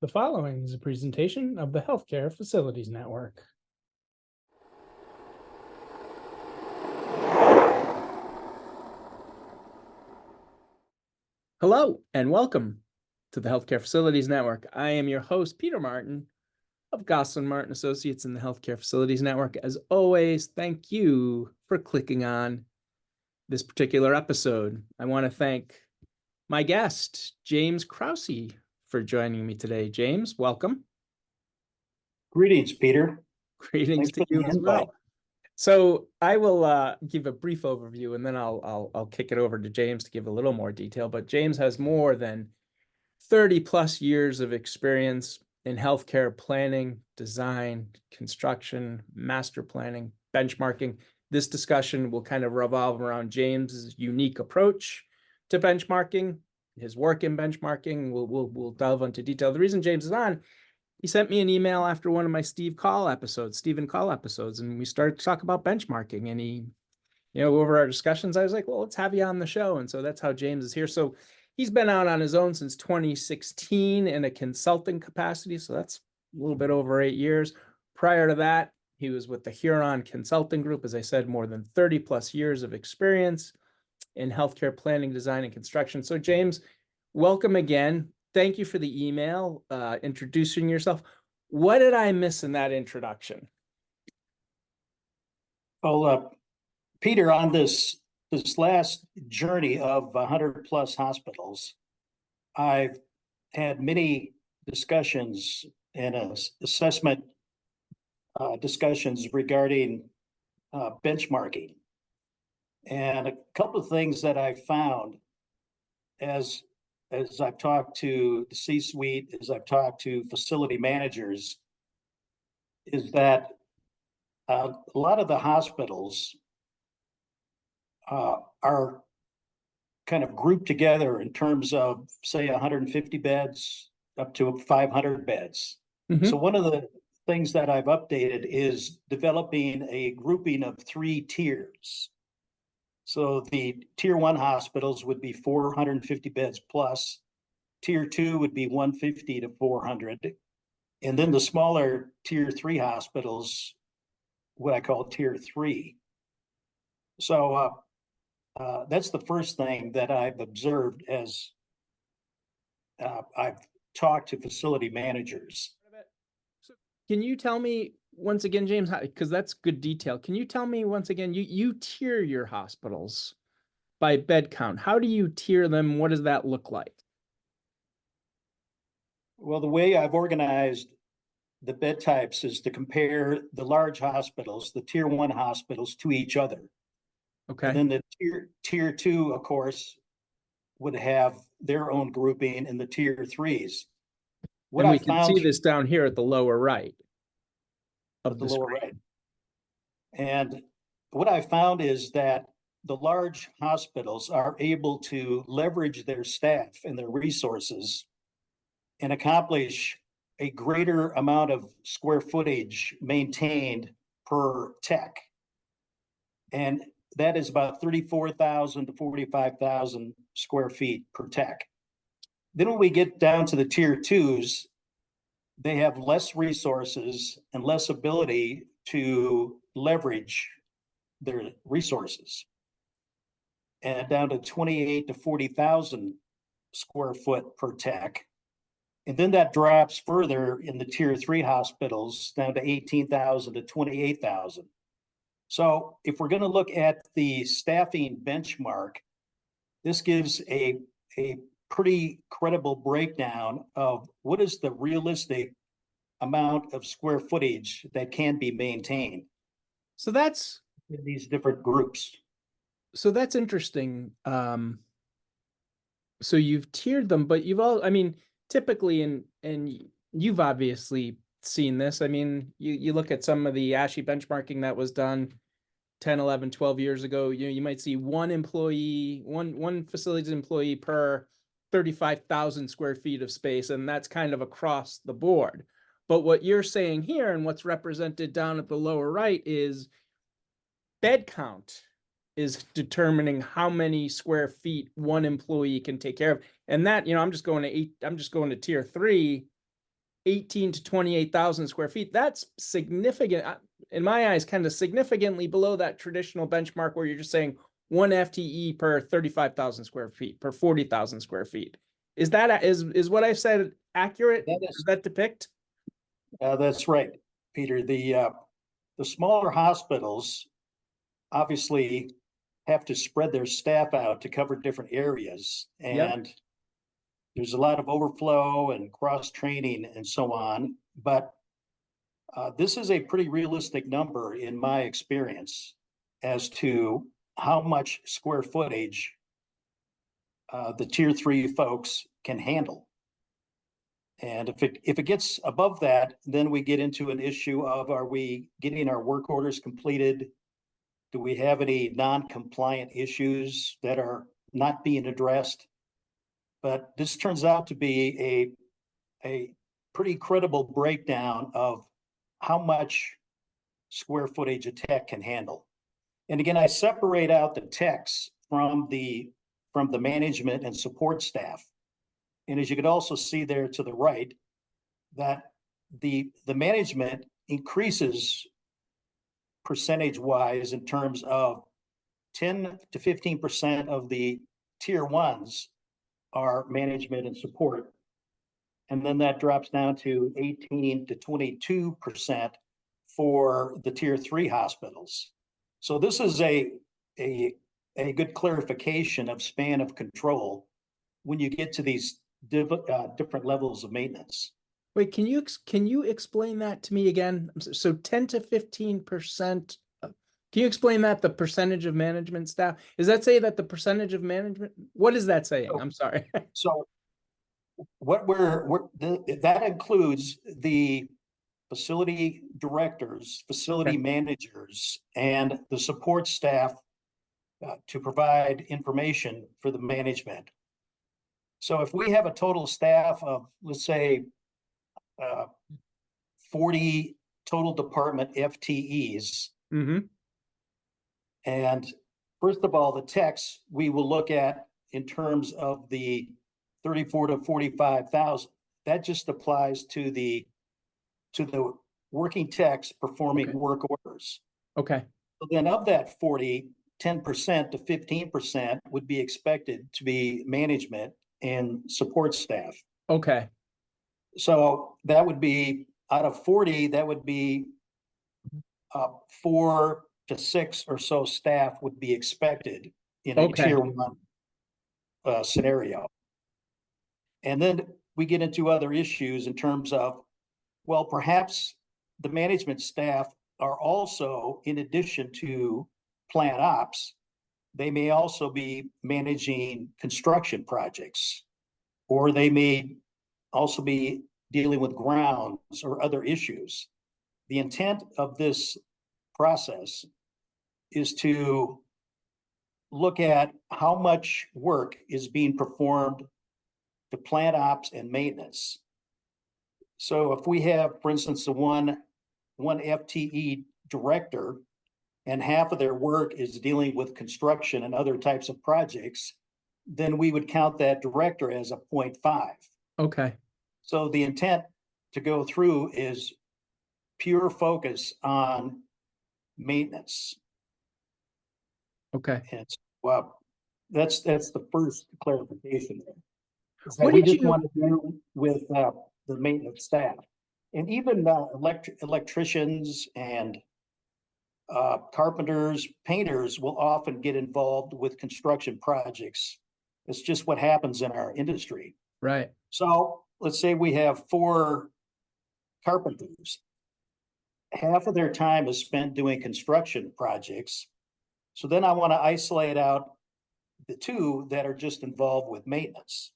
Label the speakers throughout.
Speaker 1: The following is a presentation of the Healthcare Facilities Network. Hello and welcome to the Healthcare Facilities Network. I am your host, Peter Martin of Gosselin Martin Associates in the Healthcare Facilities Network. As always, thank you for clicking on this particular episode. I want to thank my guest, James Krause, for joining me today. James, welcome.
Speaker 2: Greetings, Peter.
Speaker 1: Greetings to you as well. So I will give a brief overview, and then I'll kick it over to James to give a little more detail. But James has more than 30 plus years of experience in healthcare planning, design, construction, master planning, benchmarking. This discussion will kind of revolve around James's unique approach to benchmarking, his work in benchmarking. We'll delve into detail. The reason James is on, he sent me an email after one of my Stephen Call episodes, and we started to talk about benchmarking. And he, over our discussions, I was like, well, let's have you on the show. And so that's how James is here. So he's been out on his own since 2016 in a consulting capacity. So that's a little bit over 8 years. Prior to that, he was with the Huron Consulting Group. As I said, more than 30 plus years of experience in healthcare planning, design, and construction. So James, welcome again. Thank you for the email, introducing yourself. What did I miss in that introduction?
Speaker 2: Well, Peter, on this last journey of 100 plus hospitals, I've had many discussions and assessment discussions regarding benchmarking. And a couple of things that I found as I've talked to the C-suite, as I've talked to facility managers, is that a lot of the hospitals are kind of grouped together in terms of, say, 150 beds up to 500 beds. Mm-hmm. So one of the things that I've updated is developing a grouping of 3 tiers. So the tier 1 hospitals would be 450 beds plus, tier 2 would be 150 to 400, and then the smaller tier 3 hospitals, what I call tier 3. So that's the first thing that I've observed as I've talked to facility managers.
Speaker 1: So can you tell me once again, James, because that's good detail. Can you tell me once again, you tier your hospitals by bed count. How do you tier them? What does that look like?
Speaker 2: Well, the way I've organized the bed types is to compare the large hospitals, the tier 1 hospitals, to each other. Okay. And then the tier 2, of course, would have their own grouping in the tier 3s.
Speaker 1: And we can see this down here at the lower right of the lower right.
Speaker 2: And what I found is that the large hospitals are able to leverage their staff and their resources and accomplish a greater amount of square footage maintained per tech. And that is about 34,000 to 45,000 square feet per tech. Then when we get down to the tier 2s, they have less resources and less ability to leverage their resources. And down to 28 to 40,000 square foot per tech. And then that drops further in the tier 3 hospitals down to 18,000 to 28,000. So if we're going to look at the staffing benchmark, this gives a pretty credible breakdown of what is the realistic amount of square footage that can be maintained.
Speaker 1: So that's
Speaker 2: in these different groups.
Speaker 1: So that's interesting. So you've tiered them, but you've all, I mean, typically, and you've obviously seen this. I mean, you look at some of the ASHI benchmarking that was done 10, 11, 12 years ago, you might see one employee, one facility's employee per 35,000 square feet of space, and that's kind of across the board. But what you're saying here and what's represented down at the lower right is bed count is determining how many square feet one employee can take care of. And that, I'm just going to tier 3. 18 to 28,000 square feet. That's significant, in my eyes, kind of significantly below that traditional benchmark where you're just saying 1 FTE per 35,000 square feet, per 40,000 square feet. Is that is what I've said accurate? Does that depict?
Speaker 2: That's right, Peter. The smaller hospitals obviously have to spread their staff out to cover different areas, and there's a lot of overflow and cross training and so on. But this is a pretty realistic number in my experience as to how much square footage the tier 3 folks can handle. And if it gets above that, then we get into an issue of, are we getting our work orders completed? Do we have any non-compliant issues that are not being addressed? But this turns out to be a pretty credible breakdown of how much square footage a tech can handle. And again, I separate out the techs from the management and support staff. And as you could also see there to the right, that the management increases percentage-wise in terms of 10 to 15% of the tier 1s are management and support. And then that drops down to 18 to 22% for the tier 3 hospitals. So this is a good clarification of span of control when you get to these different levels of maintenance.
Speaker 1: Wait, can you explain that to me again? So 10 to 15%. Can you explain that, the percentage of management staff? Does that say that the percentage of management? What is that saying? I'm sorry.
Speaker 2: So what that includes the facility directors, facility managers, and the support staff to provide information for the management. So if we have a total staff of, let's say, 40 total department FTEs, and first of all, the techs we will look at in terms of the 34 to 45,000. That just applies to the working techs performing work orders.
Speaker 1: Okay.
Speaker 2: So then of that 40, 10% to 15% would be expected to be management and support staff.
Speaker 1: Okay.
Speaker 2: So that would be, out of 40, that would be 4 to 6 or so staff would be expected in a tier 1 scenario. And then we get into other issues in terms of, well, perhaps the management staff are also, in addition to plant ops, they may also be managing construction projects, or they may also be dealing with grounds or other issues. The intent of this process is to look at how much work is being performed to plant ops and maintenance. So if we have, for instance, the one FTE director, and half of their work is dealing with construction and other types of projects, then we would count that director as a 0.5.
Speaker 1: Okay.
Speaker 2: So the intent to go through is pure focus on maintenance.
Speaker 1: Okay.
Speaker 2: And so, that's the first clarification there.
Speaker 1: What
Speaker 2: We
Speaker 1: did
Speaker 2: just
Speaker 1: you
Speaker 2: want to deal with the maintenance staff, and even electricians and carpenters, painters will often get involved with construction projects. It's just what happens in our industry.
Speaker 1: Right.
Speaker 2: So let's say we have 4 carpenters. Half of their time is spent doing construction projects. So then I want to isolate out the 2 that are just involved with maintenance.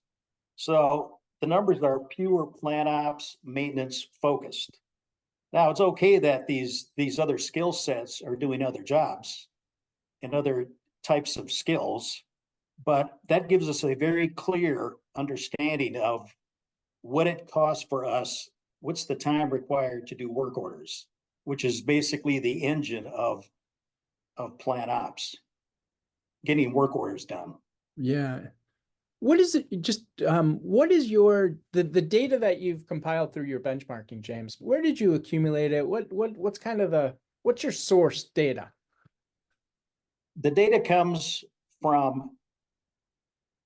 Speaker 2: So the numbers are pure plant ops, maintenance focused. Now it's okay that these other skill sets are doing other jobs and other types of skills, but that gives us a very clear understanding of what it costs for us, what's the time required to do work orders, which is basically the engine of plant ops, getting work orders done.
Speaker 1: Yeah. What is it? Just what is the data that you've compiled through your benchmarking, James? Where did you accumulate it? What's kind of what's your source data?
Speaker 2: The data comes from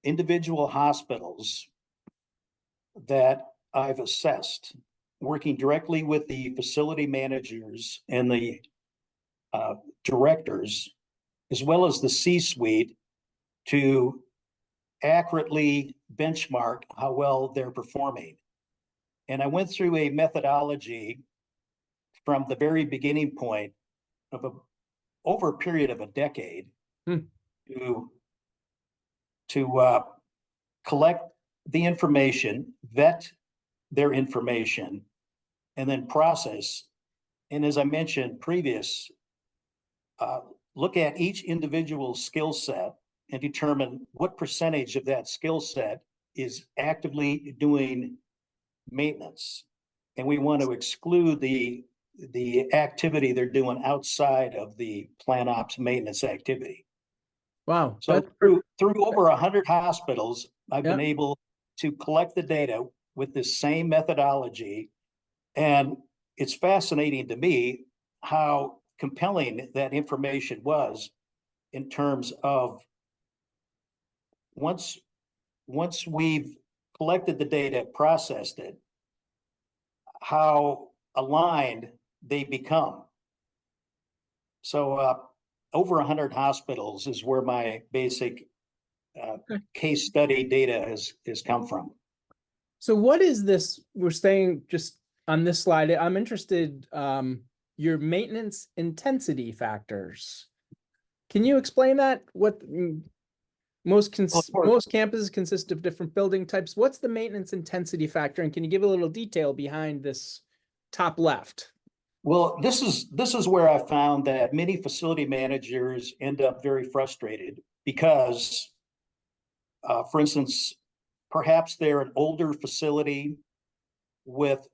Speaker 2: individual hospitals that I've assessed, working directly with the facility managers and the directors, as well as the C-suite, to accurately benchmark how well they're performing. And I went through a methodology from the very beginning point of over a period of a decade to collect the information, vet their information, and then process. And as I mentioned previous, look at each individual skill set and determine what percentage of that skill set is actively doing maintenance. And we want to exclude the activity they're doing outside of the plan ops maintenance activity.
Speaker 1: Wow.
Speaker 2: So through over 100 hospitals, I've been able to collect the data with this same methodology. And it's fascinating to me how compelling that information was in terms of once we've collected the data, processed it, how aligned they become. So over 100 hospitals is where my basic case study data has come from.
Speaker 1: So what is this? We're staying just on this slide. I'm interested, your maintenance intensity factors. Can you explain that? What most campuses consist of different building types. What's the maintenance intensity factor? And can you give a little detail behind this top left?
Speaker 2: Well, this is where I found that many facility managers end up very frustrated because, for instance, perhaps they're an older facility with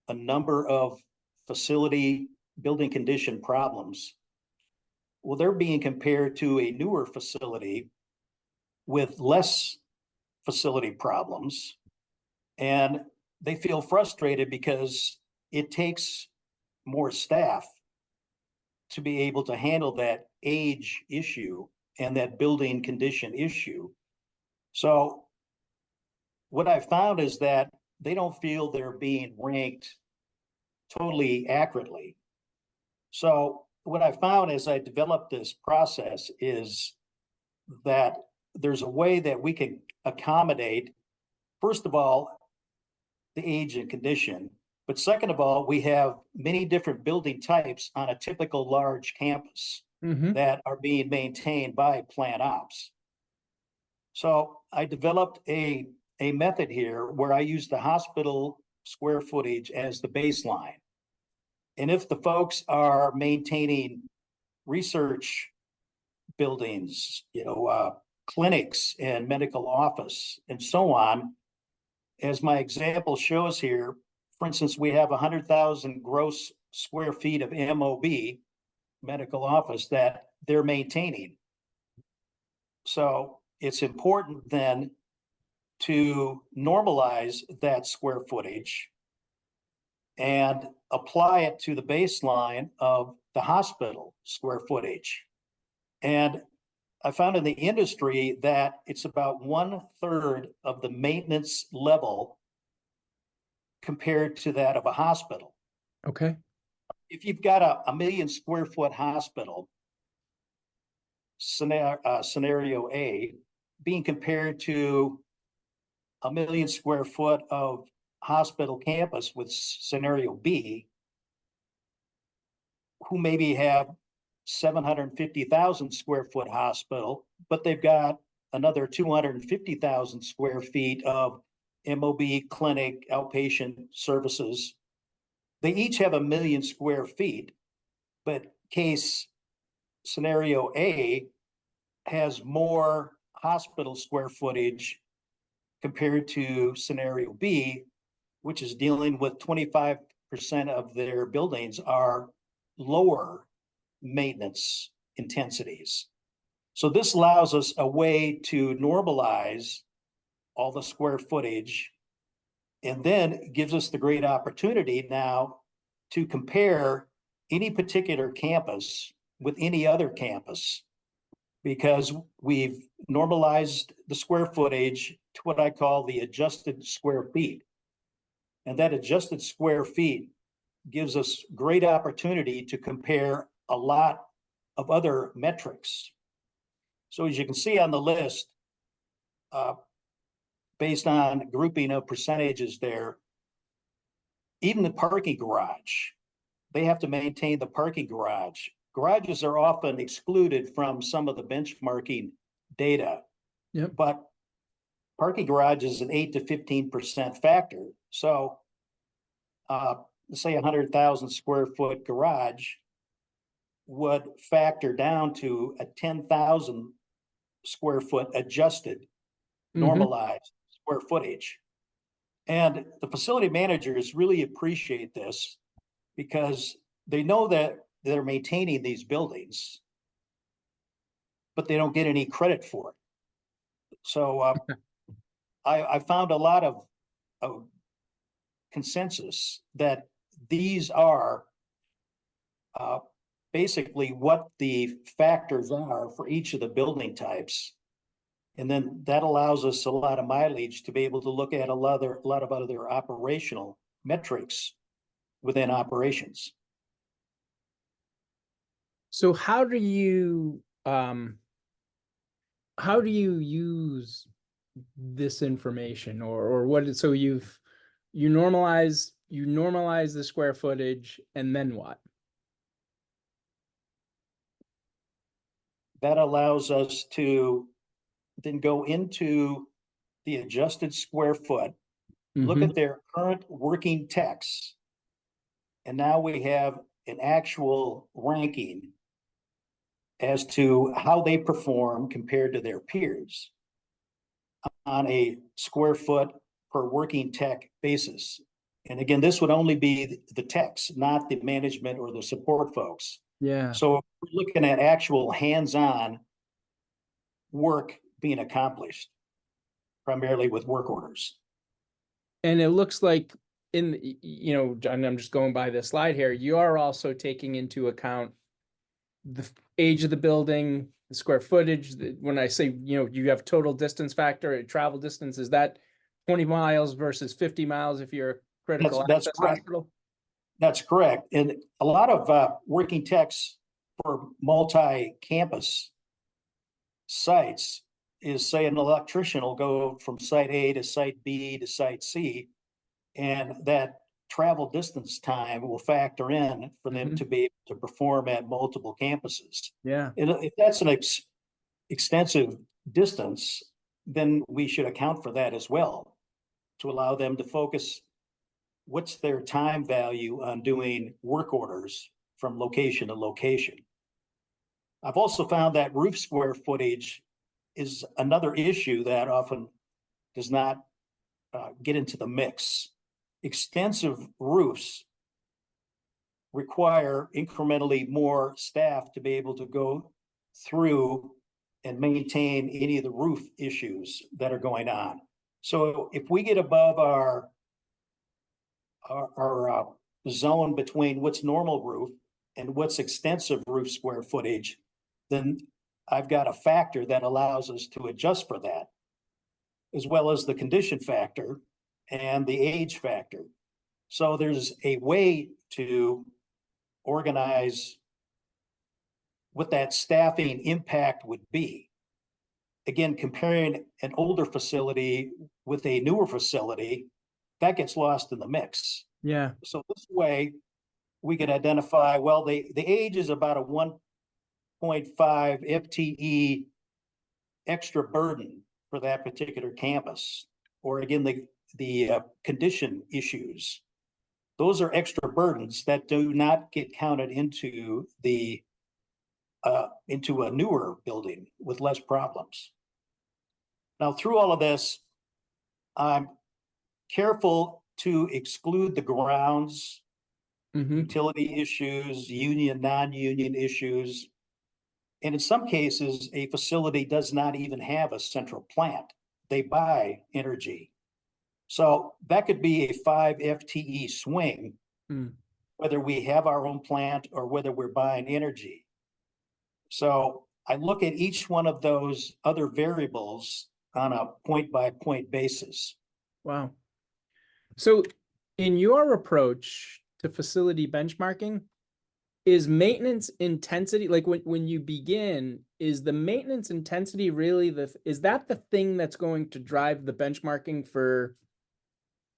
Speaker 2: a number of facility building condition problems. Well, they're being compared to a newer facility with less facility problems, and they feel frustrated because it takes more staff to be able to handle that age issue and that building condition issue. So what I found is that they don't feel they're being ranked totally accurately. So what I found as I developed this process is that there's a way that we can accommodate, first of all, the age and condition, but second of all, we have many different building types on a typical large campus that are being maintained by plan ops. So I developed a method here where I use the hospital square footage as the baseline. And if the folks are maintaining research buildings, clinics and medical office and so on, as my example shows here, for instance, we have 100,000 gross square feet of MOB, medical office, that they're maintaining. So it's important then to normalize that square footage and apply it to the baseline of the hospital square footage. And I found in the industry that it's about 1/3 of the maintenance level compared to that of a hospital.
Speaker 1: Okay.
Speaker 2: If you've got a 1 million square foot hospital, scenario A, being compared to 1 million square foot of hospital campus with scenario B, who maybe have 750,000 square foot hospital, but they've got another 250,000 square feet of MOB, clinic, outpatient services. They each have 1 million square feet, but case scenario A has more hospital square footage compared to scenario B, which is dealing with 25% of their buildings are lower maintenance intensities. So this allows us a way to normalize all the square footage, and then gives us the great opportunity now to compare any particular campus with any other campus, because we've normalized the square footage to what I call the adjusted square feet. And that adjusted square feet gives us great opportunity to compare a lot of other metrics. So as you can see on the list, based on grouping of percentages there, even the parking garage, they have to maintain the parking garage. Garages are often excluded from some of the benchmarking data.
Speaker 1: Yep.
Speaker 2: But parking garage is an 8 to 15% factor. So say 100,000 square foot garage would factor down to a 10,000 square foot adjusted, normalized square footage. And the facility managers really appreciate this because they know that they're maintaining these buildings, but they don't get any credit for it. So I found a lot of consensus that these are basically what the factors are for each of the building types. And then that allows us a lot of mileage to be able to look at a lot of other operational metrics within operations.
Speaker 1: So how do you use this information, or what? So you normalize the square footage, and then what?
Speaker 2: That allows us to then go into the adjusted square foot, look at their current working techs, and now we have an actual ranking as to how they perform compared to their peers on a square foot per working tech basis. And again, this would only be the techs, not the management or the support folks.
Speaker 1: Yeah.
Speaker 2: So we're looking at actual hands-on work being accomplished, primarily with work orders.
Speaker 1: And it looks like and I'm just going by the slide here, you are also taking into account the age of the building, the square footage. When I say, you have total distance factor, travel distance, is that 20 miles versus 50 miles if you're a critical access hospital?
Speaker 2: That's correct. And a lot of working techs for multi-campus sites is, say, an electrician will go from site A to site B to site C, and that travel distance time will factor in for them to be able to perform at multiple campuses.
Speaker 1: Yeah.
Speaker 2: And if that's an extensive distance, then we should account for that as well, to allow them to focus what's their time value on doing work orders from location to location. I've also found that roof square footage is another issue that often does not get into the mix. Extensive roofs require incrementally more staff to be able to go through and maintain any of the roof issues that are going on. So if we get above our zone between what's normal roof and what's extensive roof square footage, then I've got a factor that allows us to adjust for that, as well as the condition factor and the age factor. So there's a way to organize what that staffing impact would be. Again, comparing an older facility with a newer facility, that gets lost in the mix.
Speaker 1: Yeah.
Speaker 2: So this way we can identify, well, the age is about a 1.5 FTE extra burden for that particular campus. Or again, the condition issues. Those are extra burdens that do not get counted into the into a newer building with less problems. Now, through all of this, I'm careful to exclude the grounds, utility issues, union, non-union issues. And in some cases, a facility does not even have a central plant they buy energy. So that could be a 5 FTE swing, whether we have our own plant or whether we're buying energy. So I look at each one of those other variables on a point-by-point basis.
Speaker 1: Wow. So in your approach to facility benchmarking, is maintenance intensity, like when you begin, is the maintenance intensity really is that the thing that's going to drive the benchmarking for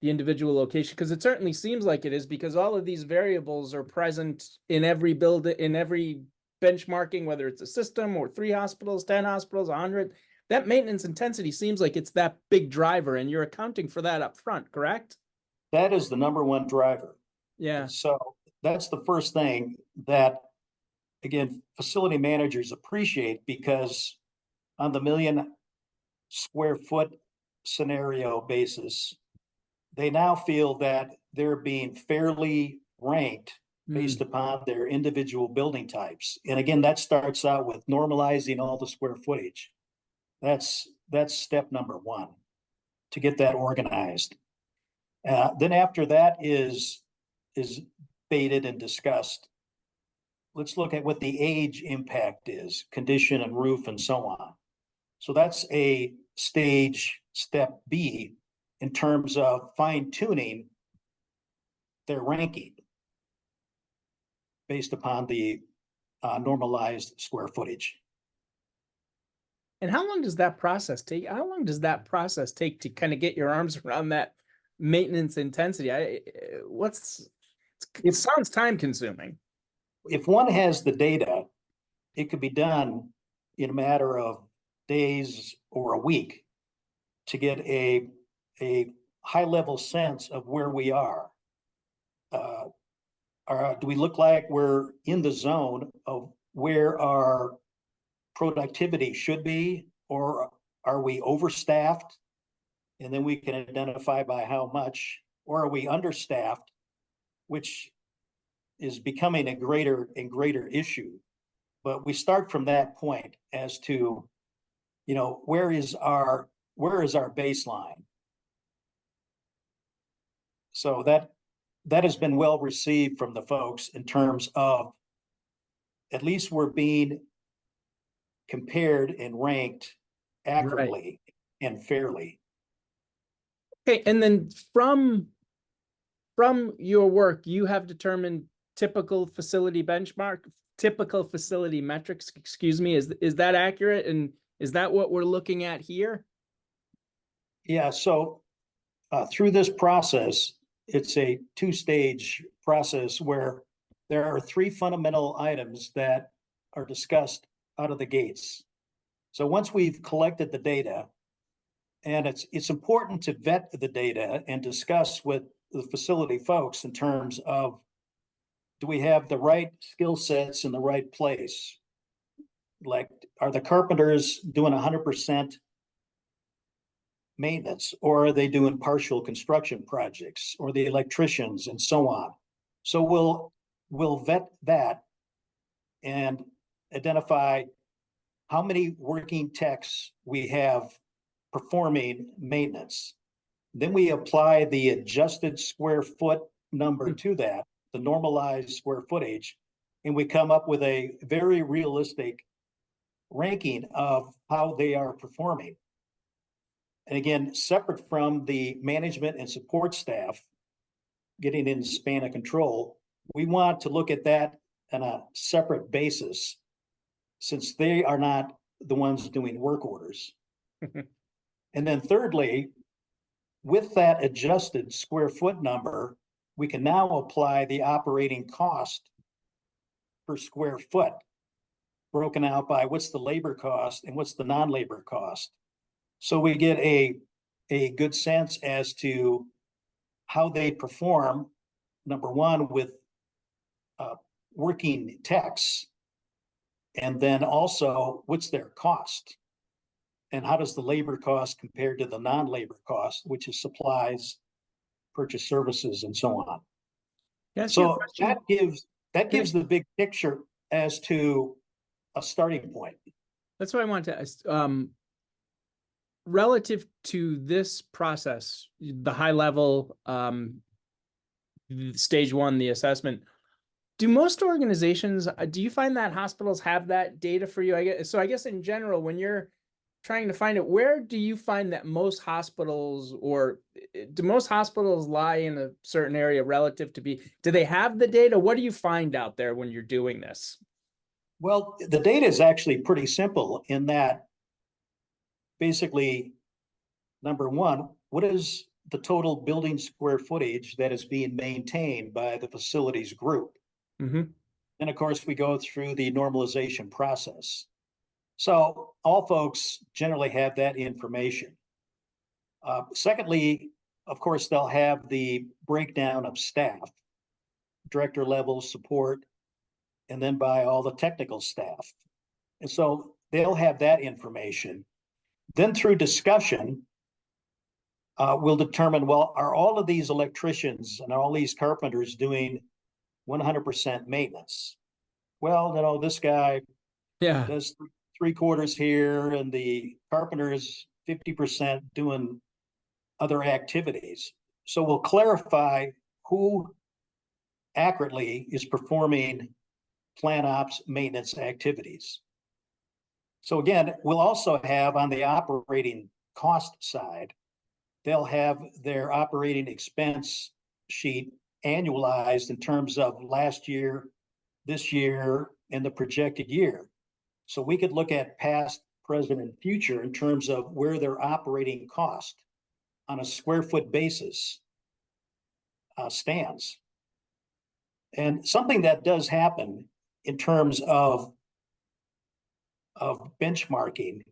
Speaker 1: the individual location? Because it certainly seems like it is, because all of these variables are present in every in every benchmarking, whether it's a system or 3 hospitals, 10 hospitals, 100. That maintenance intensity seems like it's that big driver, and you're accounting for that up front, correct?
Speaker 2: That is the number one driver.
Speaker 1: Yeah.
Speaker 2: And so that's the first thing that, again, facility managers appreciate, because on the million square foot scenario basis, they now feel that they're being fairly ranked based upon their individual building types. And again, that starts out with normalizing all the square footage. That's step number one, to get that organized. Then after that is debated and discussed. Let's look at what the age impact is, condition and roof and so on. So that's a step B in terms of fine tuning their ranking based upon the normalized square footage.
Speaker 1: And how long does that process take? How long does that process take to kind of get your arms around that maintenance intensity? It sounds time consuming.
Speaker 2: If one has the data, it could be done in a matter of days or a week to get a high level sense of where we are. Do we look like we're in the zone of where our productivity should be, or are we overstaffed? And then we can identify by how much, or are we understaffed, which is becoming a greater and greater issue. But we start from that point as to, where is our baseline? So that has been well received from the folks in terms of, at least we're being compared and ranked accurately and fairly.
Speaker 1: Okay, and then from your work, you have determined typical facility metrics, excuse me. Is that accurate? And is that what we're looking at here?
Speaker 2: Yeah, so through this process, it's a 2-stage process where there are 3 fundamental items that are discussed out of the gates. So once we've collected the data, and it's important to vet the data and discuss with the facility folks in terms of, do we have the right skill sets in the right place? Like, are the carpenters doing 100% maintenance, or are they doing partial construction projects, or the electricians and so on? So we'll vet that and identify how many working techs we have performing maintenance. Then we apply the adjusted square foot number to that, the normalized square footage, and we come up with a very realistic ranking of how they are performing. And again, separate from the management and support staff getting in span of control, we want to look at that on a separate basis, since they are not the ones doing work orders. And then thirdly, with that adjusted square foot number, we can now apply the operating cost per square foot, broken out by what's the labor cost and what's the non-labor cost. So we get a good sense as to how they perform, number one, with working techs, and then also what's their cost, and how does the labor cost compare to the non-labor cost, which is supplies, purchase services, and so on. So that gives the big picture as to a starting point.
Speaker 1: That's what I want to ask. relative to this process, the high level, stage one, the assessment, do most organizations, do you find that hospitals have that data for you? I guess in general, when you're trying to find it, where do you find that most hospitals, or do most hospitals lie in a certain area relative to do they have the data? What do you find out there when you're doing this?
Speaker 2: Well, the data is actually pretty simple in that basically, number one, what is the total building square footage that is being maintained by the facilities group?
Speaker 1: Mm-hmm.
Speaker 2: And of course, we go through the normalization process. So all folks generally have that information. Secondly, of course, they'll have the breakdown of staff, director level support, and then by all the technical staff. And so they'll have that information. Then through discussion, we'll determine, well, are all of these electricians and all these carpenters doing 100% maintenance? Well, you know, this guy does 3/4 here, and the carpenters 50% doing other activities. So we'll clarify who accurately is performing plant ops maintenance activities. So again, we'll also have on the operating cost side, they'll have their operating expense sheet annualized in terms of last year, this year, and the projected year. So we could look at past, present, and future in terms of where their operating cost on a square foot basis stands. And something that does happen in terms of benchmarking,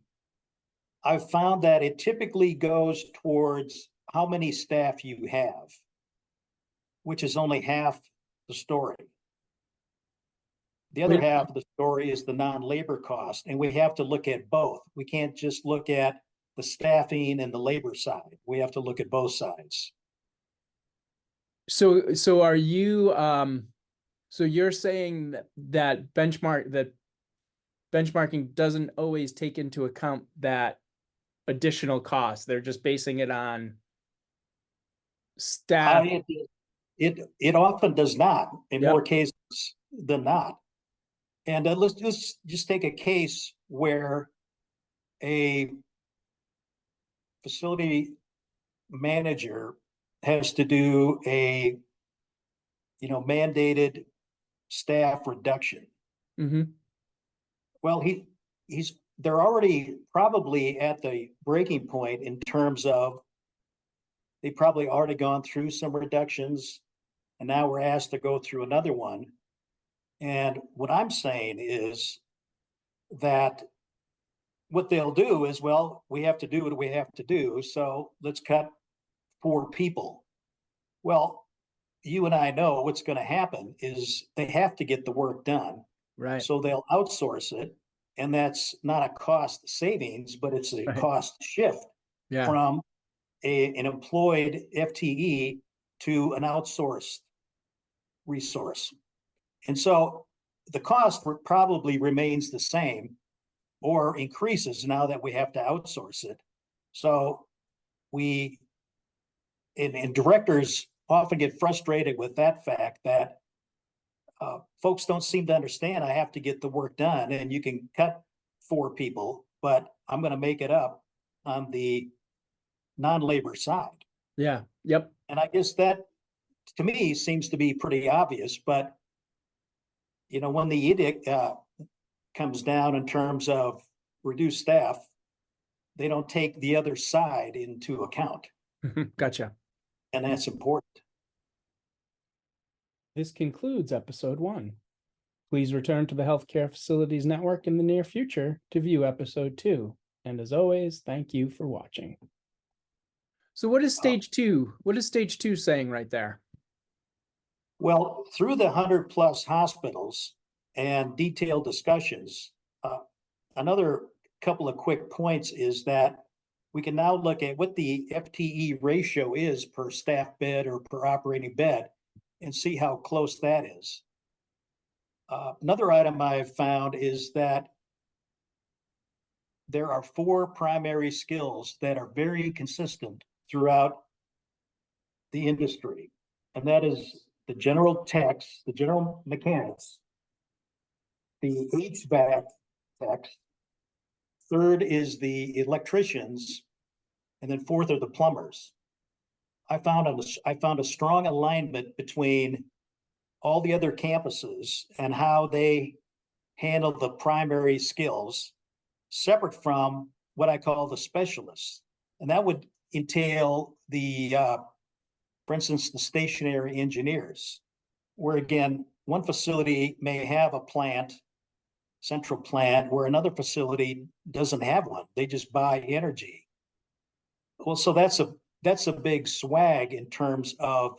Speaker 2: I've found that it typically goes towards how many staff you have, which is only half the story. The other half of the story is the non-labor cost, and we have to look at both. We can't just look at the staffing and the labor side. We have to look at both sides.
Speaker 1: So are you, so you're saying that benchmarking doesn't always take into account that additional cost. They're just basing it on staff.
Speaker 2: It often does not, in more cases than not. And let's just take a case where a facility manager has to do a, mandated staff reduction.
Speaker 1: Mm-hmm.
Speaker 2: Well, they're already probably at the breaking point in terms of they probably already gone through some reductions, and now we're asked to go through another one. And what I'm saying is that what they'll do is, well, we have to do what we have to do, so let's cut 4 people. Well, you and I know what's going to happen is they have to get the work done.
Speaker 1: Right.
Speaker 2: So they'll outsource it, and that's not a cost savings, but it's a cost shift from an employed FTE to an outsourced resource. And so the cost probably remains the same or increases now that we have to outsource it. So and directors often get frustrated with that fact that folks don't seem to understand I have to get the work done, and you can cut 4 people, but I'm going to make it up on the non-labor side.
Speaker 1: Yeah. Yep.
Speaker 2: And I guess that, to me, seems to be pretty obvious, but when the edict comes down in terms of reduced staff, they don't take the other side into account.
Speaker 1: Gotcha.
Speaker 2: And that's important.
Speaker 1: This concludes episode 1. Please return to the Healthcare Facilities Network in the near future to view episode 2. And as always, thank you for watching. So what is stage 2? What is stage 2 saying right there?
Speaker 2: Well, through the 100+ hospitals and detailed discussions, another couple of quick points is that we can now look at what the FTE ratio is per staff bed or per operating bed and see how close that is. Another item I've found is that there are four primary skills that are very consistent throughout the industry. And that is the general techs, the general mechanics, the HVAC techs, third is the electricians, and then fourth are the plumbers. I found a strong alignment between all the other campuses and how they handle the primary skills, separate from what I call the specialists. And that would entail for instance, the stationary engineers, where again, one facility may have a plant, central plant, where another facility doesn't have one. They just buy energy. Well, so that's a big swag in terms of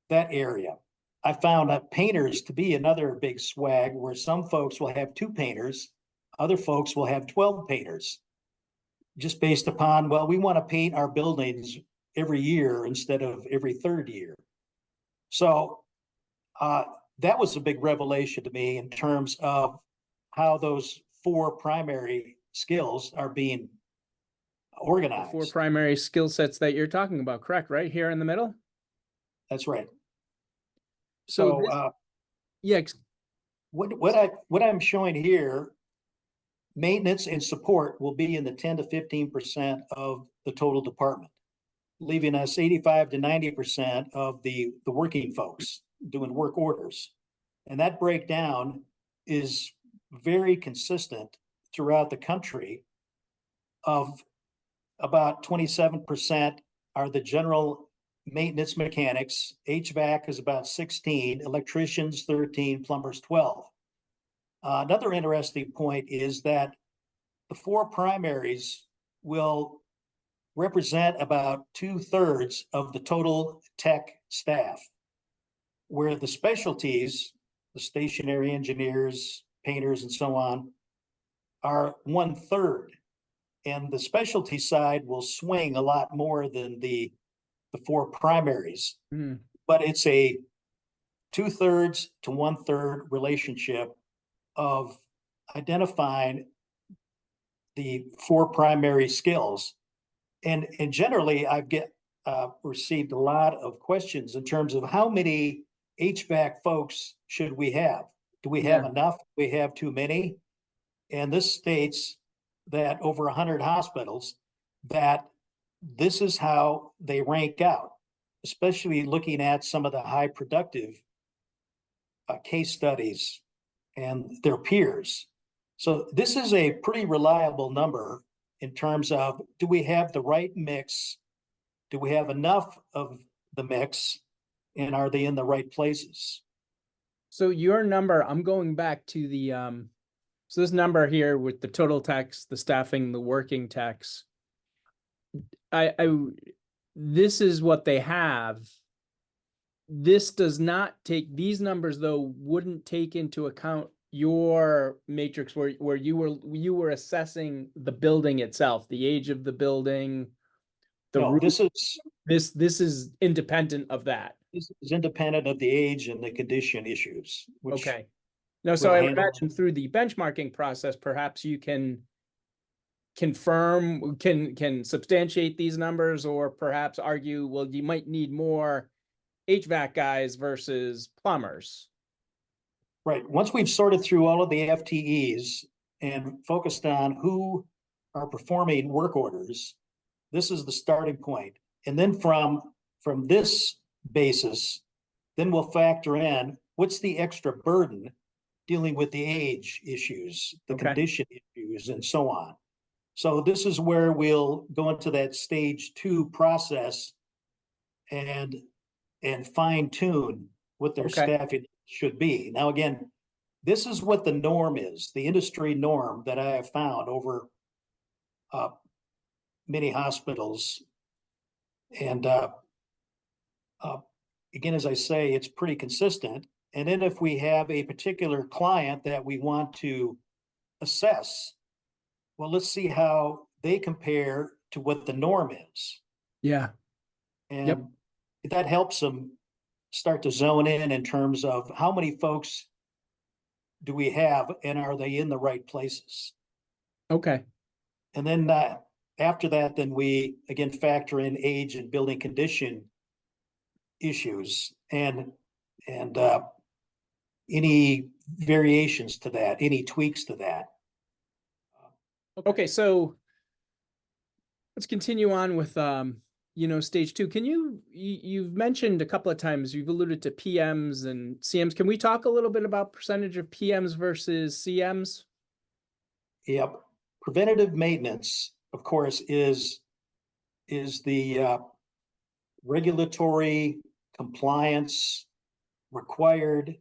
Speaker 2: that area. I found painters to be another big swag, where some folks will have 2 painters, other folks will have 12 painters, just based upon, well, we want to paint our buildings every year instead of every 3rd year. So that was a big revelation to me in terms of how those 4 primary skills are being organized.
Speaker 1: 4 primary skill sets that you're talking about, correct? Right here in the middle?
Speaker 2: That's right.
Speaker 1: So yeah.
Speaker 2: What I'm showing here, maintenance and support will be in the 10 to 15% of the total department, leaving us 85 to 90% of the working folks doing work orders. And that breakdown is very consistent throughout the country. Of about 27% are the general maintenance mechanics, HVAC is about 16, electricians 13, plumbers 12. Another interesting point is that the 4 primaries will represent about 2/3 of the total tech staff, where the specialties, the stationary engineers, painters, and so on, are 1/3. And the specialty side will swing a lot more than the 4 primaries. But it's a 2/3 to 1/3 relationship of identifying the 4 primary skills. And generally, I've received a lot of questions in terms of how many HVAC folks should we have? Do we have enough? Do we have too many? And this states that over 100 hospitals, that this is how they rank out, especially looking at some of the high productive case studies and their peers. So this is a pretty reliable number in terms of, do we have the right mix? Do we have enough of the mix? And are they in the right places?
Speaker 1: So your number, I'm going back to the, so this number here with the total techs, the staffing, the working techs, this is what they have. This does not take, these numbers though wouldn't take into account your matrix where you were assessing the building itself, the age of the building, the
Speaker 2: No,
Speaker 1: roof.
Speaker 2: this
Speaker 1: is independent of that.
Speaker 2: This is independent of the age and the condition issues. Which
Speaker 1: okay. No, so I would imagine through the benchmarking process, perhaps you can confirm, can substantiate these numbers, or perhaps argue, well, you might need more HVAC guys versus plumbers.
Speaker 2: Right. Once we've sorted through all of the FTEs and focused on who are performing work orders, this is the starting point. And then from this basis, then we'll factor in what's the extra burden dealing with the age issues, the condition issues, and so on. So this is where we'll go into that stage 2 process and fine tune what their staffing should be. Now, again, this is what the norm is, the industry norm that I have found over many hospitals. And again, as I say, it's pretty consistent. And then if we have a particular client that we want to assess, well, let's see how they compare to what the norm is.
Speaker 1: Yeah.
Speaker 2: And that helps them start to zone in terms of how many folks do we have and are they in the right places?
Speaker 1: Okay.
Speaker 2: And then after that, then we again factor in age and building condition issues and any variations to that, any tweaks to that.
Speaker 1: Okay, so let's continue on with stage two. Can you've mentioned a couple of times, you've alluded to PMs and CMs. Can we talk a little bit about percentage of PMs versus CMs?
Speaker 2: Yep. Preventative maintenance, of course, is the regulatory compliance required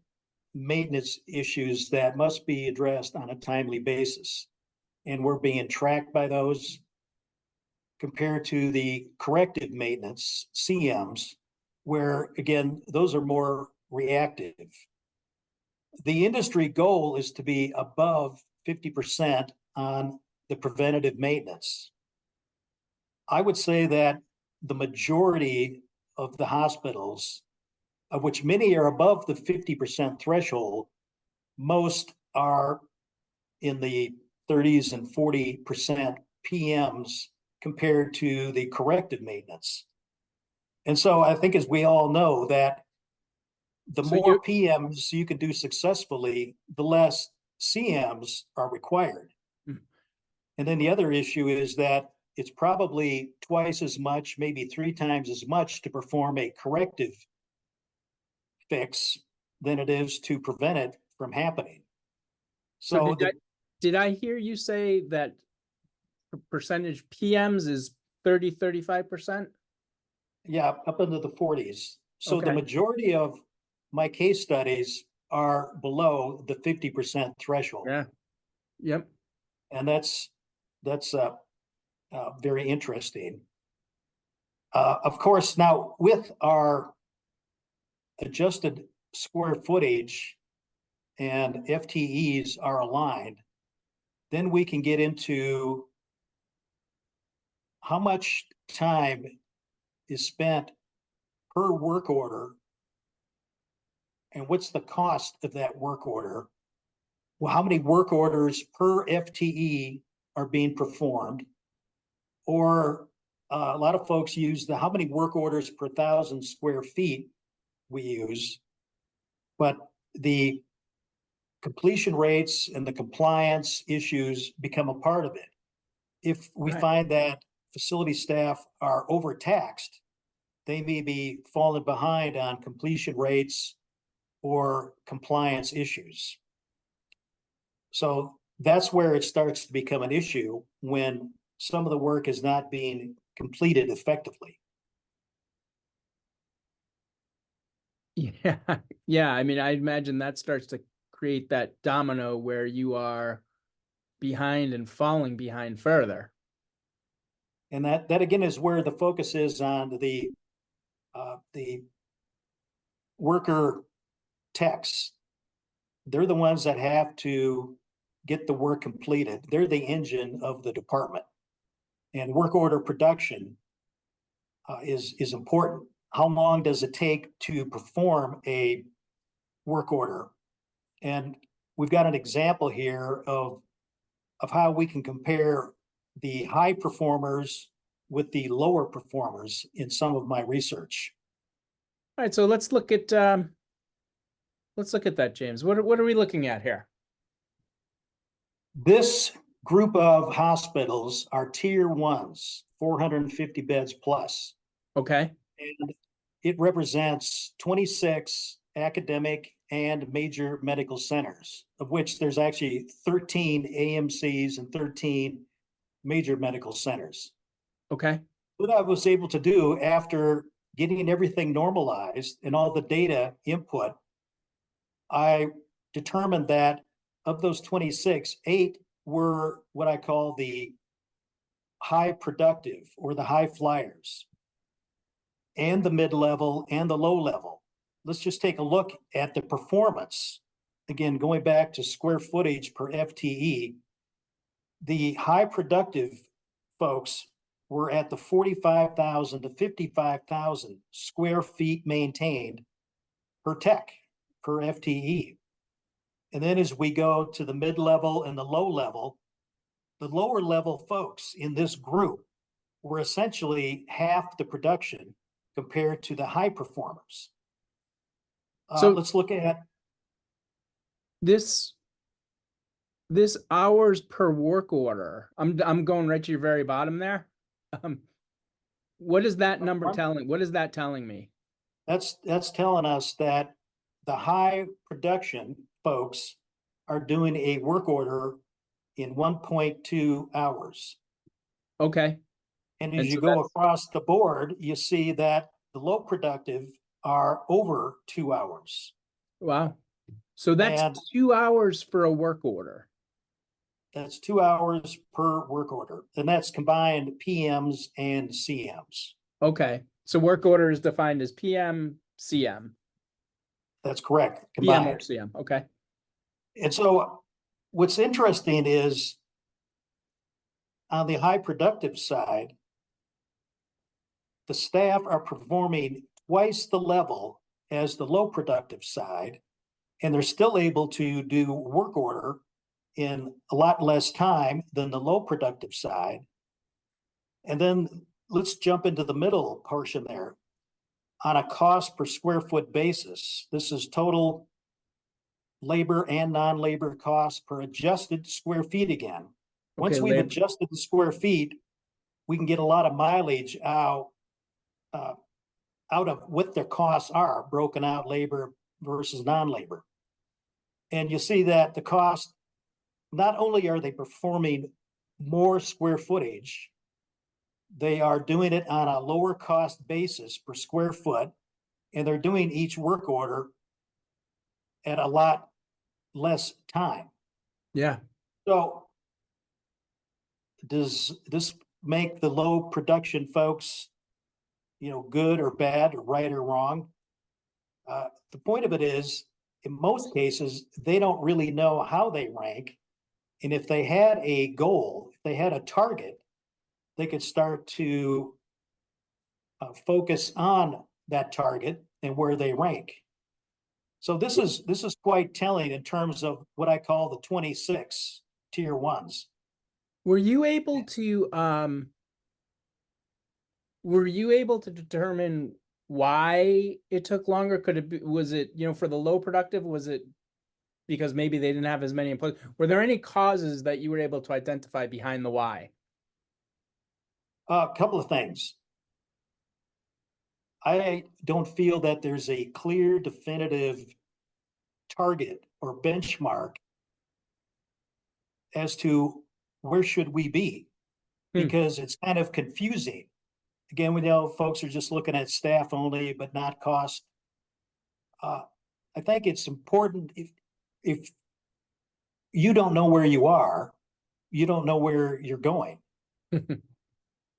Speaker 2: maintenance issues that must be addressed on a timely basis. And we're being tracked by those compared to the corrective maintenance, CMs, where again, those are more reactive. The industry goal is to be above 50% on the preventative maintenance. I would say that the majority of the hospitals, of which many are above the 50% threshold, most are in the 30s and 40% PMs compared to the corrective maintenance. And so I think, as we all know, that the more PMs you can do successfully, the less CMs are required. And then the other issue is that it's probably twice as much, maybe 3 times as much to perform a corrective fix than it is to prevent it from happening.
Speaker 1: So did I hear you say that percentage PMs is 35%?
Speaker 2: Yeah, up into the 40s. So
Speaker 1: Okay.
Speaker 2: the majority of my case studies are below the 50% threshold.
Speaker 1: Yeah. Yep.
Speaker 2: And that's very interesting. Of course, now with our adjusted square footage and FTEs are aligned, then we can get into how much time is spent per work order and what's the cost of that work order. Well, how many work orders per FTE are being performed? Or a lot of folks use how many work orders per 1,000 square feet we use, but the completion rates and the compliance issues become a part of it. If we find that facility staff are overtaxed, they may be falling behind on completion rates or compliance issues. So that's where it starts to become an issue, when some of the work is not being completed effectively.
Speaker 1: Yeah. Yeah. I mean, I imagine that starts to create that domino where you are behind and falling behind further.
Speaker 2: And that again is where the focus is on the worker techs. They're the ones that have to get the work completed. They're the engine of the department. And work order production is important. How long does it take to perform a work order? And we've got an example here of how we can compare the high performers with the lower performers in some of my research.
Speaker 1: All right, so let's look at that, James. What are we looking at here?
Speaker 2: This group of hospitals are tier 1s, 450 beds plus.
Speaker 1: Okay.
Speaker 2: And it represents 26 academic and major medical centers, of which there's actually 13 AMCs and 13 major medical centers.
Speaker 1: Okay.
Speaker 2: What I was able to do after getting everything normalized and all the data input, I determined that of those 26, 8 were what I call the high productive or the high flyers, and the mid-level and the low level. Let's just take a look at the performance. Again, going back to square footage per FTE, the high productive folks were at the 45,000 to 55,000 square feet maintained per tech, per FTE. And then as we go to the mid-level and the low level, the lower level folks in this group were essentially half the production compared to the high performers.
Speaker 1: So
Speaker 2: let's look at
Speaker 1: this hours per work order. I'm going right to your very bottom there. What is that number telling? What is that telling me?
Speaker 2: That's telling us that the high production folks are doing a work order in 1.2 hours.
Speaker 1: Okay.
Speaker 2: And as you go across the board, you see that the low productive are over 2 hours.
Speaker 1: Wow. So that's 2 hours for a work order.
Speaker 2: That's 2 hours per work order. And that's combined PMs and CMs.
Speaker 1: Okay. So work order is defined as PM, CM.
Speaker 2: That's correct.
Speaker 1: PM or CM. Okay.
Speaker 2: And so what's interesting is on the high productive side, the staff are performing twice the level as the low productive side, and they're still able to do work order in a lot less time than the low productive side. And then let's jump into the middle portion there. On a cost per square foot basis, this is total labor and non-labor costs per adjusted square feet again. Once we've adjusted the square feet, we can get a lot of mileage out of what their costs are, broken out labor versus non-labor. And you see that the cost, not only are they performing more square footage, they are doing it on a lower cost basis per square foot, and they're doing each work order at a lot less time.
Speaker 1: Yeah.
Speaker 2: So does this make the low production folks, good or bad, or right or wrong? The point of it is, in most cases, they don't really know how they rank. And if they had a goal, if they had a target, they could start to focus on that target and where they rank. So this is quite telling in terms of what I call the 26 tier ones.
Speaker 1: Were you able to determine why it took longer? Could it be, was it, for the low productive, was it because maybe they didn't have as many employees? Were there any causes that you were able to identify behind the why?
Speaker 2: A couple of things. I don't feel that there's a clear, definitive target or benchmark as to where should we be, because it's kind of confusing. Again, we know folks are just looking at staff only, but not cost. I think it's important, if you don't know where you are, you don't know where you're going.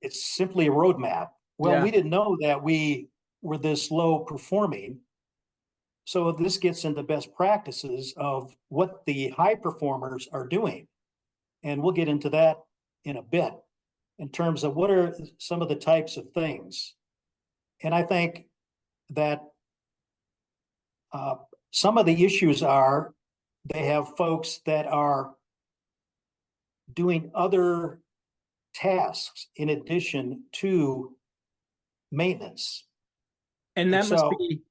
Speaker 2: It's simply a roadmap. Well, we didn't know that we were this low performing. So this gets into best practices of what the high performers are doing. And we'll get into that in a bit in terms of what are some of the types of things. And I think that some of the issues are they have folks that are doing other tasks in addition to maintenance.
Speaker 1: And that must be,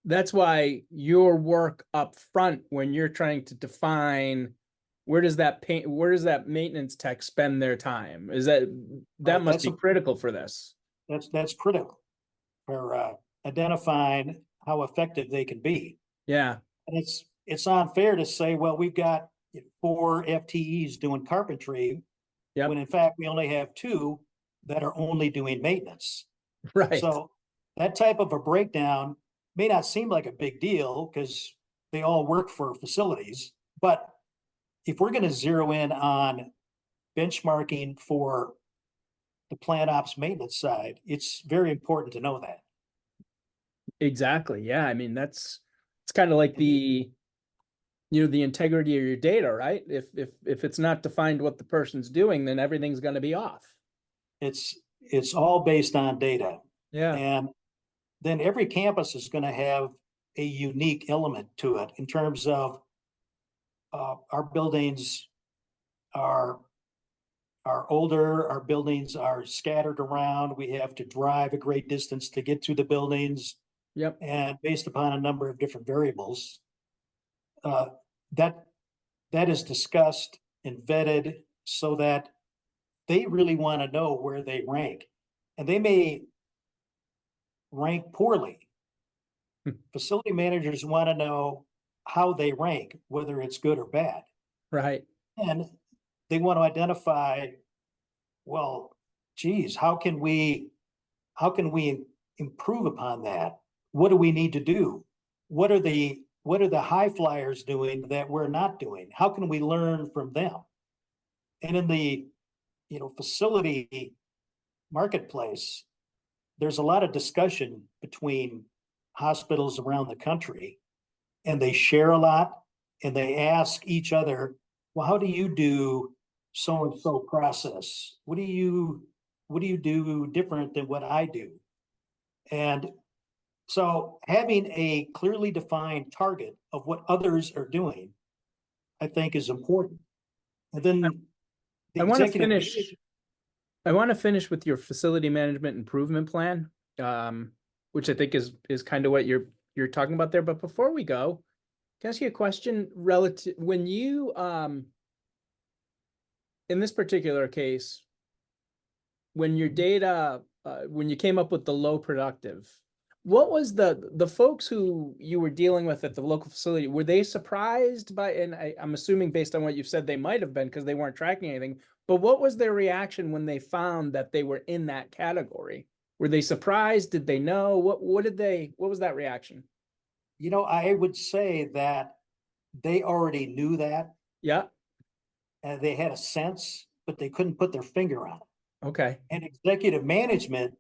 Speaker 1: that's why your work up front, when you're trying to define where does that maintenance tech spend their time, is that must be critical for this.
Speaker 2: That's critical for identifying how effective they can be.
Speaker 1: Yeah.
Speaker 2: And it's unfair to say, well, we've got 4 FTEs doing carpentry, when in fact we only have 2 that are only doing maintenance.
Speaker 1: Right.
Speaker 2: So that type of a breakdown may not seem like a big deal because they all work for facilities, but if we're going to zero in on benchmarking for the plant ops maintenance side, it's very important to know that.
Speaker 1: Exactly. Yeah. I mean, it's kind of like the integrity of your data, right? If it's not defined what the person's doing, then everything's going to be off.
Speaker 2: It's all based on data.
Speaker 1: Yeah.
Speaker 2: And then every campus is going to have a unique element to it in terms of our buildings are are older, our buildings are scattered around, we have to drive a great distance to get to the buildings.
Speaker 1: Yep.
Speaker 2: And based upon a number of different variables, that is discussed and vetted so that they really want to know where they rank. And they may rank poorly. Facility managers want to know how they rank, whether it's good or bad.
Speaker 1: Right.
Speaker 2: And they want to identify, well, geez, how can we improve upon that? What do we need to do? What are the high flyers doing that we're not doing? How can we learn from them? And in the facility marketplace, there's a lot of discussion between hospitals around the country, and they share a lot, and they ask each other, well, how do you do so and so process? What do you do different than what I do? And so having a clearly defined target of what others are doing, I think, is important. And then
Speaker 1: I want to finish with your facility management improvement plan, which I think is kind of what you're talking about there. But before we go, can I ask you a question relative when you in this particular case, when your data when you came up with the low productive, what was the folks who you were dealing with at the local facility, were they surprised by, and I'm assuming based on what you've said, they might have been because they weren't tracking anything, but what was their reaction when they found that they were in that category? Were they surprised? Did they know? What was that reaction?
Speaker 2: I would say that they already knew that.
Speaker 1: Yeah.
Speaker 2: And they had a sense, but they couldn't put their finger on it.
Speaker 1: Okay.
Speaker 2: And executive management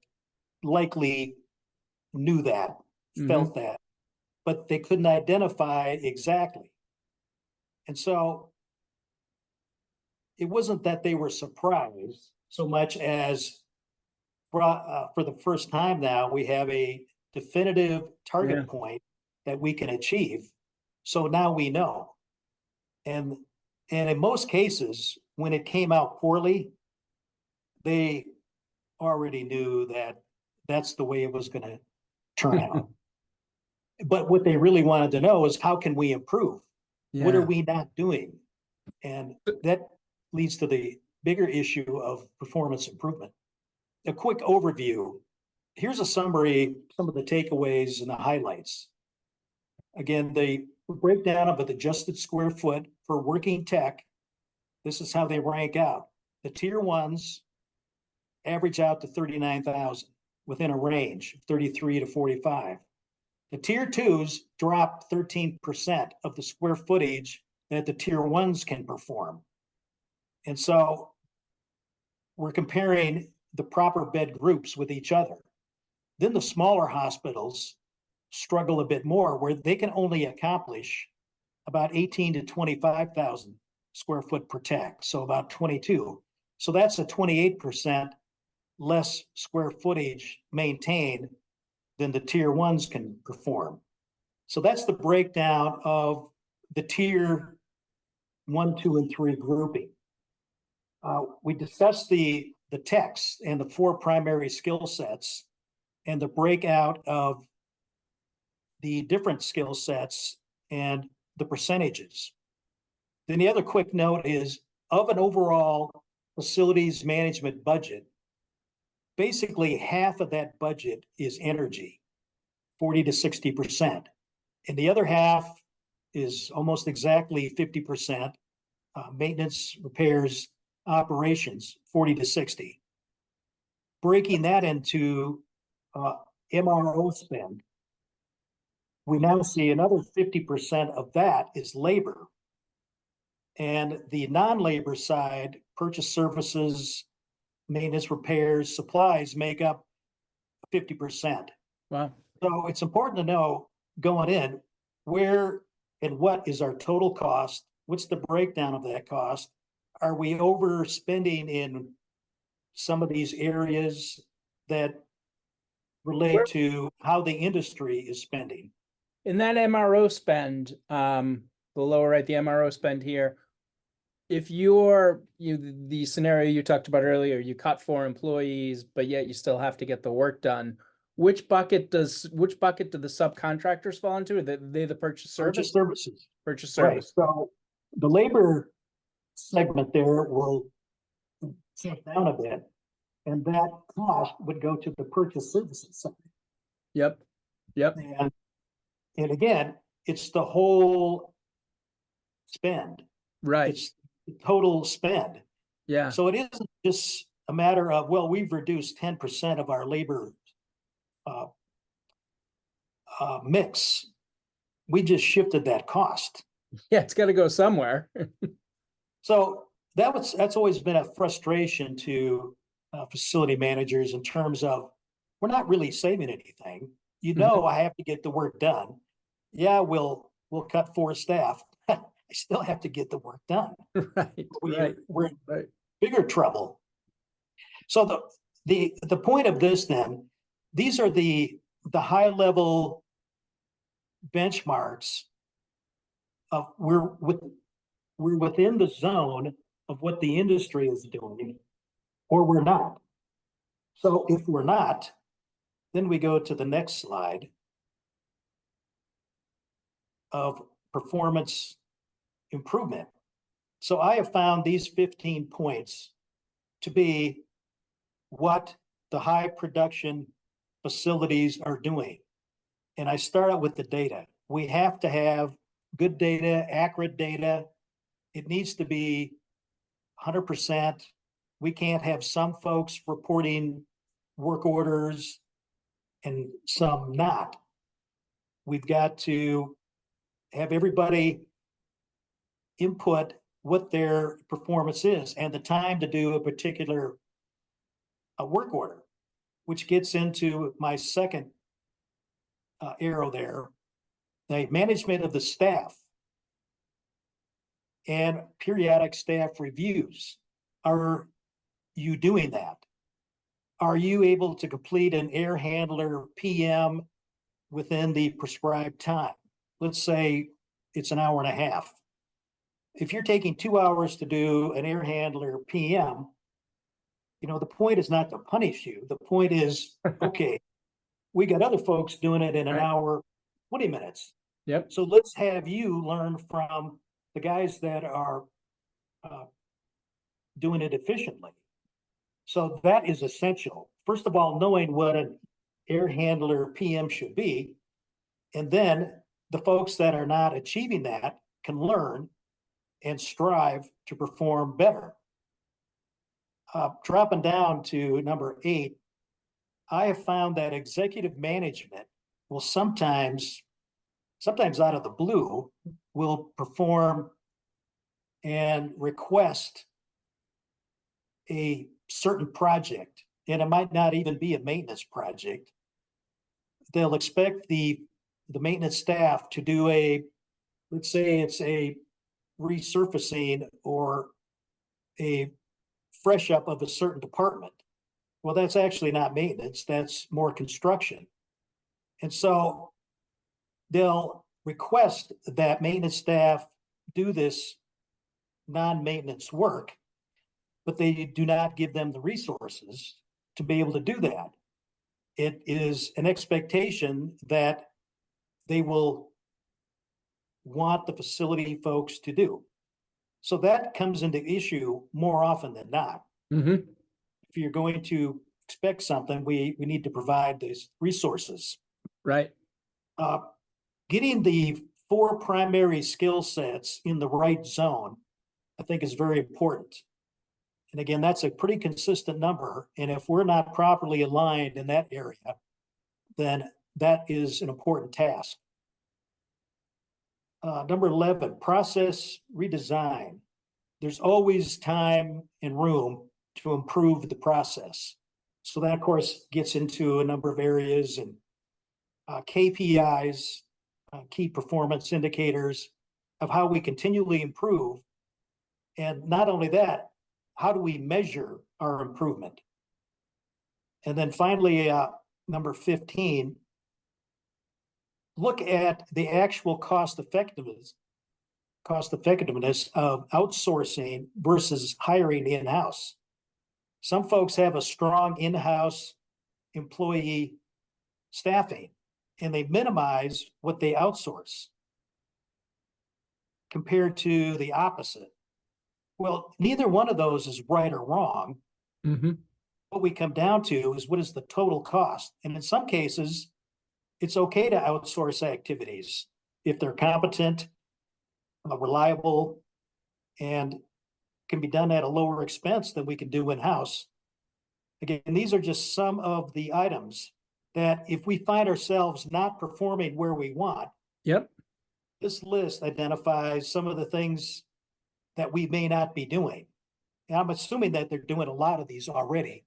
Speaker 2: likely knew that, felt that, but they couldn't identify exactly. And so it wasn't that they were surprised so much as for the first time now, we have a definitive target point that we can achieve. So now we know. And in most cases, when it came out poorly, they already knew that that's the way it was going to turn out. But what they really wanted to know is, how can we improve?
Speaker 1: Yeah.
Speaker 2: What are we not doing? And that leads to the bigger issue of performance improvement. A quick overview. Here's a summary, some of the takeaways and the highlights. Again, the breakdown of the adjusted square foot for working tech. This is how they rank out. The tier ones average out to 39,000 within a range of 33 to 45. The tier twos drop 13% of the square footage that the tier ones can perform. And so we're comparing the proper bed groups with each other. Then the smaller hospitals struggle a bit more, where they can only accomplish about 18 to 25,000 square foot per tech, so about 22. So that's a 28% less square footage maintained than the tier ones can perform. So that's the breakdown of the tier 1, 2, and 3 grouping. We discussed the techs and the 4 primary skill sets and the breakout of the different skill sets and the percentages. Then the other quick note is, of an overall facilities management budget, basically half of that budget is energy, 40 to 60%. And the other half is almost exactly 50%, maintenance, repairs, operations, 40 to 60. Breaking that into MRO spend, we now see another 50% of that is labor. And the non-labor side, purchase services, maintenance, repairs, supplies, make up 50%.
Speaker 1: Wow.
Speaker 2: So it's important to know going in, where and what is our total cost? What's the breakdown of that cost? Are we overspending in some of these areas that relate to how the industry is spending?
Speaker 1: In that MRO spend, the lower right, the MRO spend here, if the scenario you talked about earlier, you cut 4 employees, but yet you still have to get the work done. Which bucket do the subcontractors fall into? Are they the purchase
Speaker 2: Purchase
Speaker 1: service?
Speaker 2: services.
Speaker 1: Purchase
Speaker 2: Right.
Speaker 1: service.
Speaker 2: So the labor segment there will chip down a bit, and that cost would go to the purchase services side.
Speaker 1: Yep. Yep.
Speaker 2: And again, it's the whole spend.
Speaker 1: Right.
Speaker 2: It's the total spend.
Speaker 1: Yeah.
Speaker 2: So it isn't just a matter of, well, we've reduced 10% of our labor mix. We just shifted that cost.
Speaker 1: Yeah, it's got to go somewhere.
Speaker 2: So that's always been a frustration to facility managers in terms of, we're not really saving anything. You know, I have to get the work done. Yeah, we'll cut 4 staff. I still have to get the work done.
Speaker 1: Right.
Speaker 2: We're in bigger trouble. So the point of this then, these are the high level benchmarks of we're within the zone of what the industry is doing, or we're not. So if we're not, then we go to the next slide of performance improvement. So I have found these 15 points to be what the high production facilities are doing. And I start out with the data. We have to have good data, accurate data. It needs to be 100%. We can't have some folks reporting work orders and some not. We've got to have everybody input what their performance is and the time to do a particular work order, which gets into my second arrow there, the management of the staff and periodic staff reviews. Are you doing that? Are you able to complete an air handler PM within the prescribed time? Let's say it's an hour and a half. If you're taking 2 hours to do an air handler PM, the point is not to punish you. The point is, okay, we got other folks doing it in an hour, 20 minutes.
Speaker 1: Yep.
Speaker 2: So let's have you learn from the guys that are doing it efficiently. So that is essential. First of all, knowing what an air handler PM should be. And then the folks that are not achieving that can learn and strive to perform better. Dropping down to number 8, I have found that executive management will sometimes out of the blue, will perform and request a certain project, and it might not even be a maintenance project. They'll expect the maintenance staff to do let's say it's a resurfacing or a fresh up of a certain department. Well, that's actually not maintenance, that's more construction. And so they'll request that maintenance staff do this non-maintenance work, but they do not give them the resources to be able to do that. It is an expectation that they will want the facility folks to do. So that comes into issue more often than not. If you're going to expect something, we need to provide these resources.
Speaker 1: Right.
Speaker 2: Getting the 4 primary skill sets in the right zone, I think, is very important. And again, that's a pretty consistent number. And if we're not properly aligned in that area, then that is an important task. Number 11, process redesign. There's always time and room to improve the process. So that, of course, gets into a number of areas and KPIs, key performance indicators of how we continually improve. And not only that, how do we measure our improvement? And then finally, number 15, look at the actual cost cost effectiveness of outsourcing versus hiring in-house. Some folks have a strong in-house employee staffing, and they minimize what they outsource compared to the opposite. Well, neither one of those is right or wrong.
Speaker 1: Mm-hmm.
Speaker 2: What we come down to is what is the total cost? And in some cases, it's okay to outsource activities if they're competent, reliable, and can be done at a lower expense than we can do in-house. Again, these are just some of the items that if we find ourselves not performing where we want,
Speaker 1: Yep.
Speaker 2: this list identifies some of the things that we may not be doing. And I'm assuming that they're doing a lot of these already.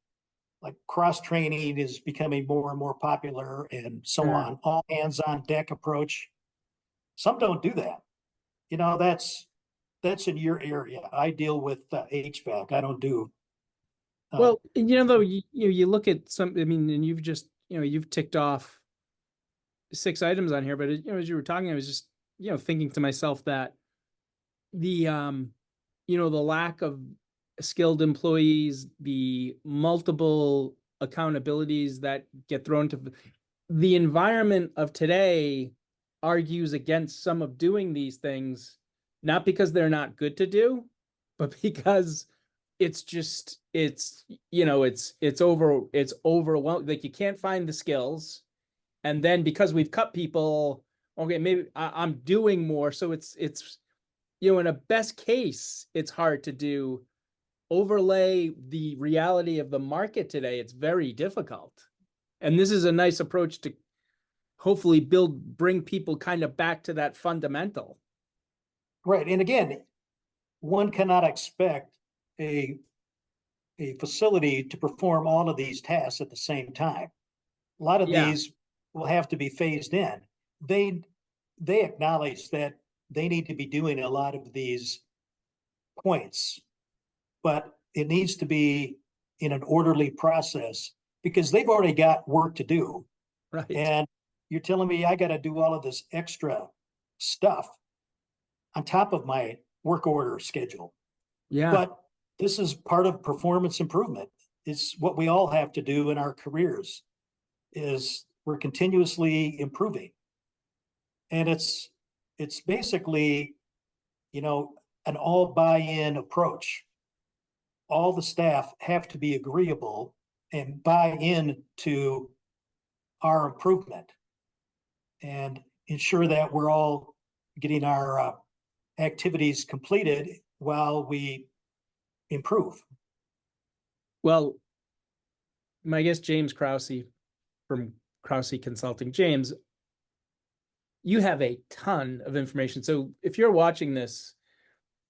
Speaker 2: Like cross-training is becoming more and more popular and so on, all hands on deck approach. Some don't do that. You know, that's in your area. I deal with HVAC. I don't do.
Speaker 1: Well, you know, though, you look at some, I mean, and you've just, you've ticked off 6 items on here, but as you were talking, I was just, thinking to myself that the, the lack of skilled employees, the multiple accountabilities that get thrown to the environment of today argues against some of doing these things, not because they're not good to do, but because it's just, it's overwhelming. Like, you can't find the skills. And then because we've cut people, okay, maybe I'm doing more. So it's, in a best case, it's hard to do. Overlay the reality of the market today, it's very difficult. And this is a nice approach to hopefully bring people kind of back to that fundamental.
Speaker 2: Right. And again, one cannot expect a facility to perform all of these tasks at the same time. A lot of these will have to be phased in. They acknowledge that they need to be doing a lot of these points, but it needs to be in an orderly process because they've already got work to do.
Speaker 1: Right.
Speaker 2: And you're telling me I got to do all of this extra stuff on top of my work order schedule.
Speaker 1: Yeah.
Speaker 2: But this is part of performance improvement. It's what we all have to do in our careers, is we're continuously improving. And it's basically, an all buy-in approach. All the staff have to be agreeable and buy in to our improvement and ensure that we're all getting our activities completed while we improve.
Speaker 1: Well, my guest, James Krause from Krause Consulting. James, you have a ton of information. So if you're watching this,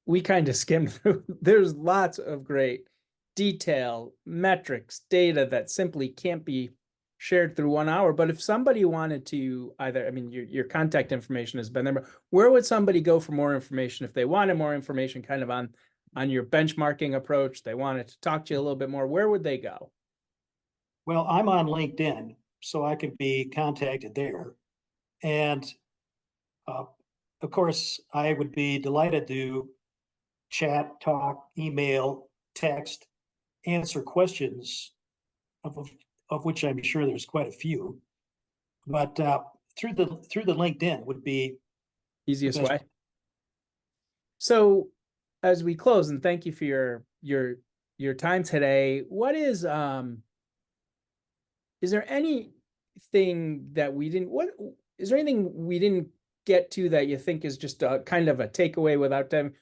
Speaker 1: we kind of skimmed through. There's lots of great detail, metrics, data that simply can't be shared through 1 hour. But if somebody wanted to either, I mean, your contact information has been there, but where would somebody go for more information if they wanted more information kind of on your benchmarking approach, they wanted to talk to you a little bit more, where would they go?
Speaker 2: Well, I'm on LinkedIn, so I can be contacted there. And of course, I would be delighted to chat, talk, email, text, answer questions, of which I'm sure there's quite a few. But through the LinkedIn would be
Speaker 1: easiest way. So as we close, and thank you for your time today, what is there anything that we didn't, is there anything we didn't get to that you think is just a kind of a takeaway without them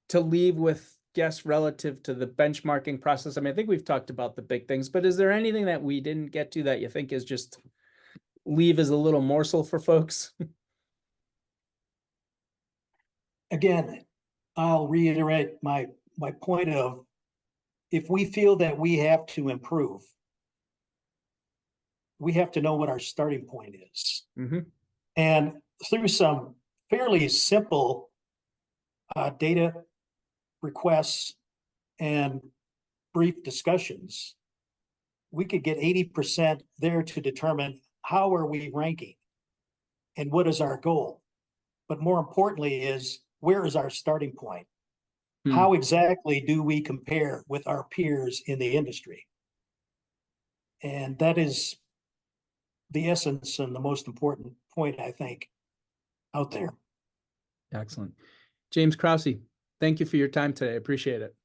Speaker 1: to leave with guests relative to the benchmarking process? I mean, I think we've talked about the big things, but is there anything that we didn't get to that you think is just leave as a little morsel for folks?
Speaker 2: Again, I'll reiterate my point of, if we feel that we have to improve, we have to know what our starting point is.
Speaker 1: Mm-hmm.
Speaker 2: And through some fairly simple data requests and brief discussions, we could get 80% there to determine how are we ranking and what is our goal. But more importantly is, where is our starting point?
Speaker 1: Hmm.
Speaker 2: How exactly do we compare with our peers in the industry? And that is the essence and the most important point, I think, out there.
Speaker 1: Excellent. James Krause, thank you for your time today. I appreciate it.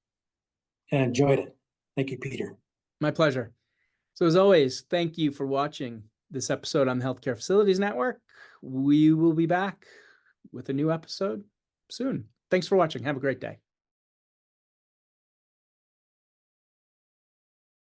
Speaker 2: And enjoyed it. Thank you, Peter.
Speaker 1: My pleasure. So as always, thank you for watching this episode on the Healthcare Facilities Network. We will be back with a new episode soon. Thanks for watching. Have a great day.